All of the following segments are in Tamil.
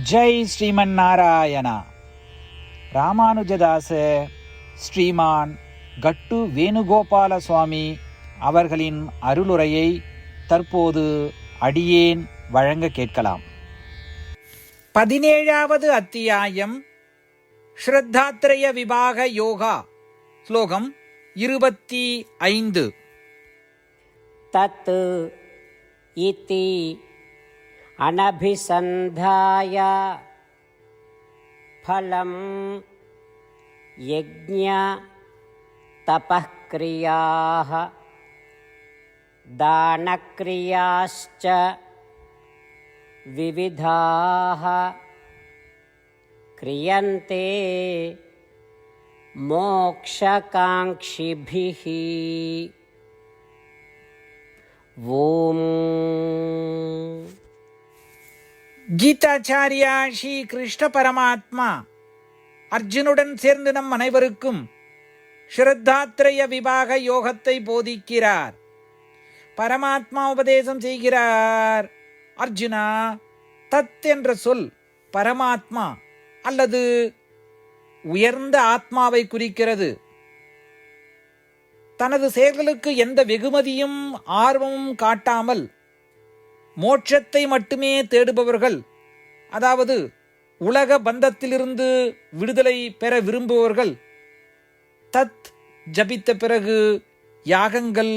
ஜெய் ஸ்ரீமன் நாராயணா. ராமானுஜதாச ஸ்ரீமான் கட்டு வேணுகோபால சுவாமி அவர்களின் அருளுரையை தற்போது அடியேன் வழங்க கேட்கலாம். 17வது அத்தியாயம் ஸ்ரத்தாத்ரய விபாக யோகா. ஸ்லோகம் 25. தத் இதி அனபிசந்தாய ஃபலம் யஜ்ஞ தபக்ரியாः தானக்ரியாஸ்ச விவிதாः க்ரியந்தே மோக்ஷகாங்க்ஷிபிः. ஓம். கீதாச்சாரியா ஸ்ரீ கிருஷ்ண பரமாத்மா அர்ஜுனுடன் சேர்ந்து நம் அனைவருக்கும் ஸ்ரத்தாத்ரய விபாக யோகத்தை போதிக்கிறார். பரமாத்மா உபதேசம் செய்கிறார். அர்ஜுனா, தத் என்ற சொல் பரமாத்மா அல்லது உயர்ந்த ஆத்மாவை குறிக்கிறது. தனது செயல்களுக்கு எந்த வெகுமதியும் ஆர்வமும் காட்டாமல் மோட்சத்தை மட்டுமே தேடுபவர்கள், அதாவது உலக பந்தத்திலிருந்து விடுதலை பெற விரும்புபவர்கள், தத் ஜபித்த பிறகு யாகங்கள்,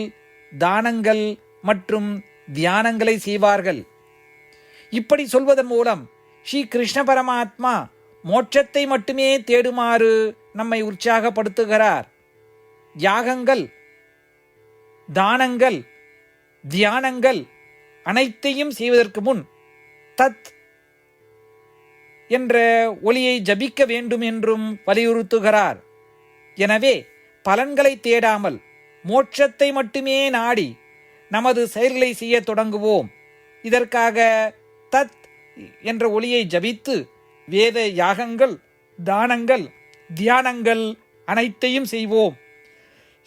தானங்கள் மற்றும் தியானங்களை செய்வார்கள். இப்படி சொல்வதன் மூலம் ஸ்ரீ கிருஷ்ண பரமாத்மா மோட்சத்தை மட்டுமே தேடுமாறு நம்மை உற்சாகப்படுத்துகிறார். யாகங்கள், தானங்கள், தியானங்கள் அனைத்தையும் செய்வதற்கு முன் தத் என்ற ஒலியை ஜபிக்க வேண்டும் என்றும் வலியுறுத்துகிறார். எனவே பலன்களை தேடாமல் மோட்சத்தை மட்டுமே நாடி நமது செயல்களை செய்ய தொடங்குவோம். இதற்காக தத் என்ற ஒலியை ஜபித்து வேத யாகங்கள், தானங்கள், தியானங்கள் அனைத்தையும் செய்வோம்.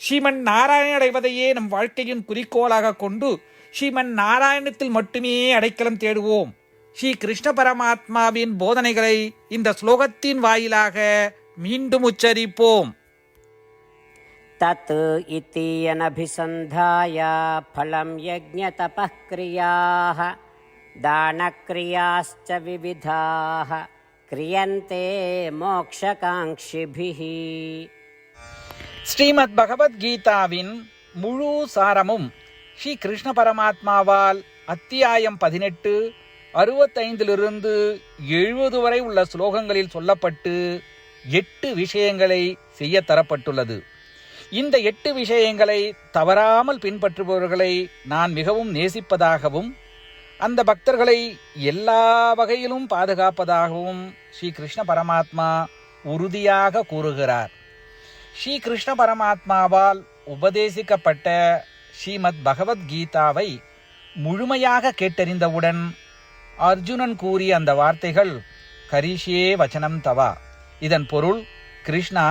ஸ்ரீமன் நாராயண அடைவதையே நம் வாழ்க்கையின் குறிக்கோளாக கொண்டு ஸ்ரீமன் நாராயணத்தில் மட்டுமே அடைக்கலம் தேடுவோம். ஸ்ரீ கிருஷ்ண பரமாத்மாவின் போதனைகளை இந்த ஸ்லோகத்தின் வாயிலாக மீண்டும் உச்சரிப்போம். தத் இதி அனபிசந்தாய ஃபலம் யஜ்ஞ தபக்ரியாः தானக்ரியாஸ்ச விவிதாः க்ரியந்தே மோக்ஷகாங்க்ஷிபிः. ஸ்ரீமத் பகவத்கீதாவின் முழு சாரமும் ஸ்ரீ கிருஷ்ண பரமாத்மாவால் அத்தியாயம் 18, 65 70 வரை உள்ள ஸ்லோகங்களில் சொல்லப்பட்டு 8 விஷயங்களை செய்ய தரப்பட்டுள்ளது. இந்த 8 விஷயங்களை தவறாமல் பின்பற்றுபவர்களை நான் மிகவும் நேசிப்பதாகவும் அந்த பக்தர்களை எல்லா வகையிலும் பாதுகாப்பதாகவும் ஸ்ரீ கிருஷ்ண பரமாத்மா உறுதியாக கூறுகிறார். ஸ்ரீ கிருஷ்ண பரமாத்மாவால் உபதேசிக்கப்பட்ட ஸ்ரீமத் பகவத்கீதாவை முழுமையாக கேட்டறிந்தவுடன் அர்ஜுனன் கூறிய அந்த வார்த்தைகள் கரிஷ்யே வச்சனம் தவா. இதன் பொருள், கிருஷ்ணா,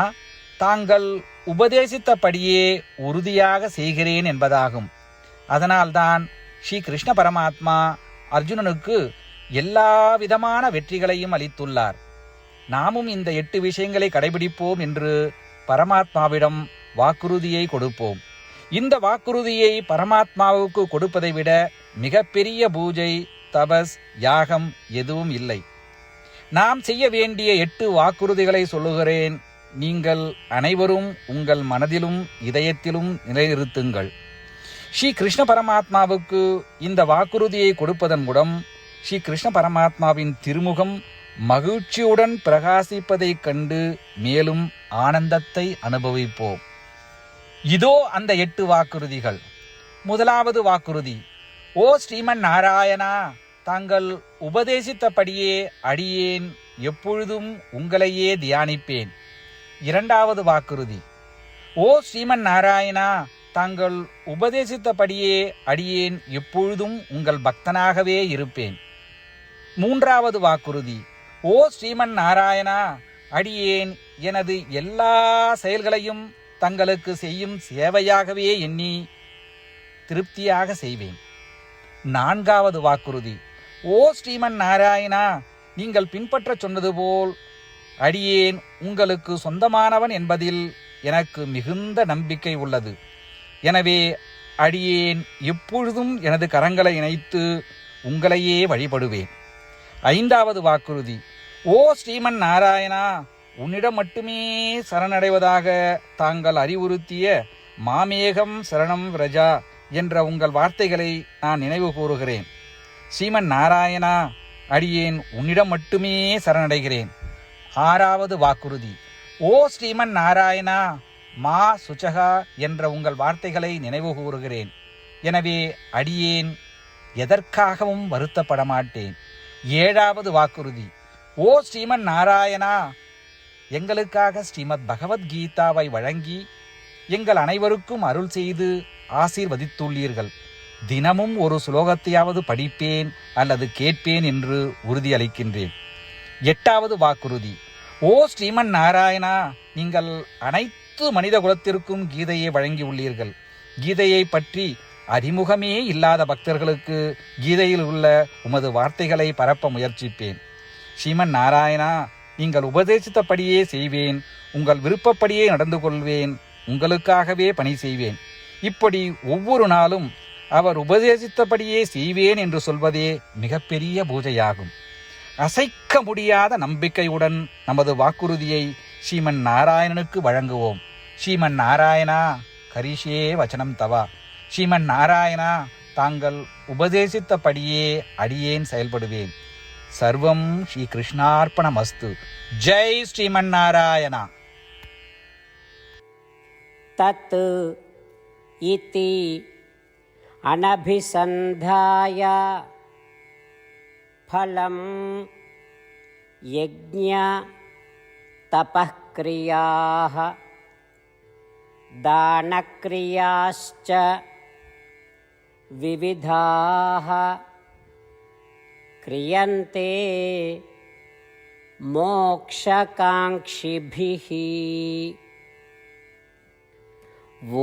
தாங்கள் உபதேசித்தபடியே உறுதியாக செய்கிறேன் என்பதாகும். அதனால்தான் ஸ்ரீ கிருஷ்ண பரமாத்மா அர்ஜுனனுக்கு எல்லா விதமான வெற்றிகளையும் அளித்துள்ளார். நாமும் இந்த 8 விஷயங்களை கடைபிடிப்போம் என்று பரமாத்மாவிடம் வாக்குறுதியை கொடுப்போம். இந்த வாக்குறுதியை பரமாத்மாவுக்கு கொடுப்பதை விட மிகப்பெரிய பூஜை, தபஸ், யாகம் எதுவும் இல்லை. நாம் செய்ய வேண்டிய 8 வாக்குறுதிகளை சொல்லுகிறேன். நீங்கள் அனைவரும் உங்கள் மனதிலும் இதயத்திலும் நிலைநிறுத்துங்கள். ஸ்ரீ கிருஷ்ண பரமாத்மாவுக்கு இந்த வாக்குறுதியை கொடுப்பதன் மூலம் ஸ்ரீ கிருஷ்ண பரமாத்மாவின் திருமுகம் மகிழ்ச்சியுடன் பிரகாசிப்பதைக் கண்டு மேலும் ஆனந்தத்தை அனுபவிப்போம். இதோ அந்த 8 வாக்குறுதிகள். முதலாவது வாக்குறுதி: ஓ ஸ்ரீமன் நாராயணா, தாங்கள் உபதேசித்தபடியே அடியேன் எப்பொழுதும் உங்களையே தியானிப்பேன். இரண்டாவது வாக்குறுதி: ஓ ஸ்ரீமன் நாராயணா, தாங்கள் உபதேசித்தபடியே அடியேன் எப்பொழுதும் உங்கள் பக்தனாகவே இருப்பேன். மூன்றாவது வாக்குறுதி: ஓ ஸ்ரீமன் நாராயணா, அடியேன் எனது எல்லா செயல்களையும் தங்களுக்கு செய்யும் சேவையாகவே எண்ணி திருப்தியாக செய்வேன். நான்காவது வாக்குறுதி: ஓ ஸ்ரீமன் நாராயணா, நீங்கள் பின்பற்றச் சொன்னது போல் அடியேன் உங்களுக்கு சொந்தமானவன் என்பதில் எனக்கு மிகுந்த நம்பிக்கை உள்ளது. எனவே அடியேன் எப்பொழுதும் எனது கரங்களை இணைத்து உங்களையே வழிபடுவேன். 5வது வாக்குறுதி. ஓ ஸ்ரீமன் நாராயணா, உன்னிடம் மட்டுமே சரணடைவதாக தாங்கள் அறிவுறுத்திய மாமேகம் சரணம் விரஜா என்ற உங்கள் வார்த்தைகளை நான் நினைவு கூறுகிறேன். ஸ்ரீமன் நாராயணா, அடியேன் உன்னிடம் மட்டுமே சரணடைகிறேன். 6வது வாக்குறுதி. ஓ ஸ்ரீமன் நாராயணா, மா சுச்சகா என்ற உங்கள் வார்த்தைகளை நினைவு கூறுகிறேன். எனவே அடியேன் எதற்காகவும் வருத்தப்பட மாட்டேன். 7வது வாக்குறுதி. ஓ ஸ்ரீமன் நாராயணா, எங்களுக்காக ஸ்ரீமத் பகவத்கீதாவை வழங்கி எங்கள் அனைவருக்கும் அருள் செய்து ஆசீர்வதித்துள்ளீர்கள். தினமும் ஒரு சுலோகத்தையாவது படிப்பேன் அல்லது கேட்பேன் என்று உறுதியளிக்கின்றேன். 8வது வாக்குறுதி. ஓ ஸ்ரீமன் நாராயணா, நீங்கள் அனைத்து மனித குலத்திற்கும் கீதையை வழங்கியுள்ளீர்கள். கீதையை பற்றி அறிமுகமே இல்லாத பக்தர்களுக்கு கீதையில் உள்ள உமது வார்த்தைகளை பரப்ப முயற்சிப்பேன். ஸ்ரீமன் நாராயணா, நீங்கள் உபதேசித்தபடியே செய்வேன். உங்கள் விருப்பப்படியே நடந்து கொள்வேன். உங்களுக்காகவே பணி செய்வேன். இப்படி ஒவ்வொரு நாளும் அவர் உபதேசித்தபடியே செய்வேன் என்று சொல்வதே மிகப்பெரிய பூஜையாகும். அசைக்க முடியாத நம்பிக்கையுடன் நமது வாக்குறுதியை ஸ்ரீமன் நாராயணனுக்கு வழங்குவோம். ஸ்ரீமன் நாராயணா, கரிஷே வச்சனம் தவா. ஸ்ரீமன் நாராயணா, தாங்கள் உபதேசித்தபடியே அடியேன் செயல்படுவேன். சர்வம் ஸ்ரீ கிருஷ்ணார்ப்பணமஸ்து. ஜெய் ஸ்ரீமன் நாராயணா. தத் இதி அனபிசந்தாய ஃபலம் யஜ்ஞ தபக்ரியாः தானக்ரியாश्च விவிதாः क्रियन्ते मोक्षकाङ्क्षिभिः.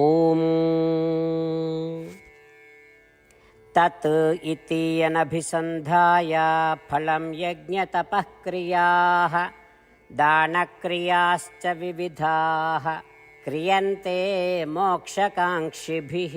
ॐ तत् इति अनभिसन्धाय फलं यज्ञतपःक्रियाः दानक्रियाश्च विविधाः क्रियन्ते मोक्षकाङ्क्षिभिः.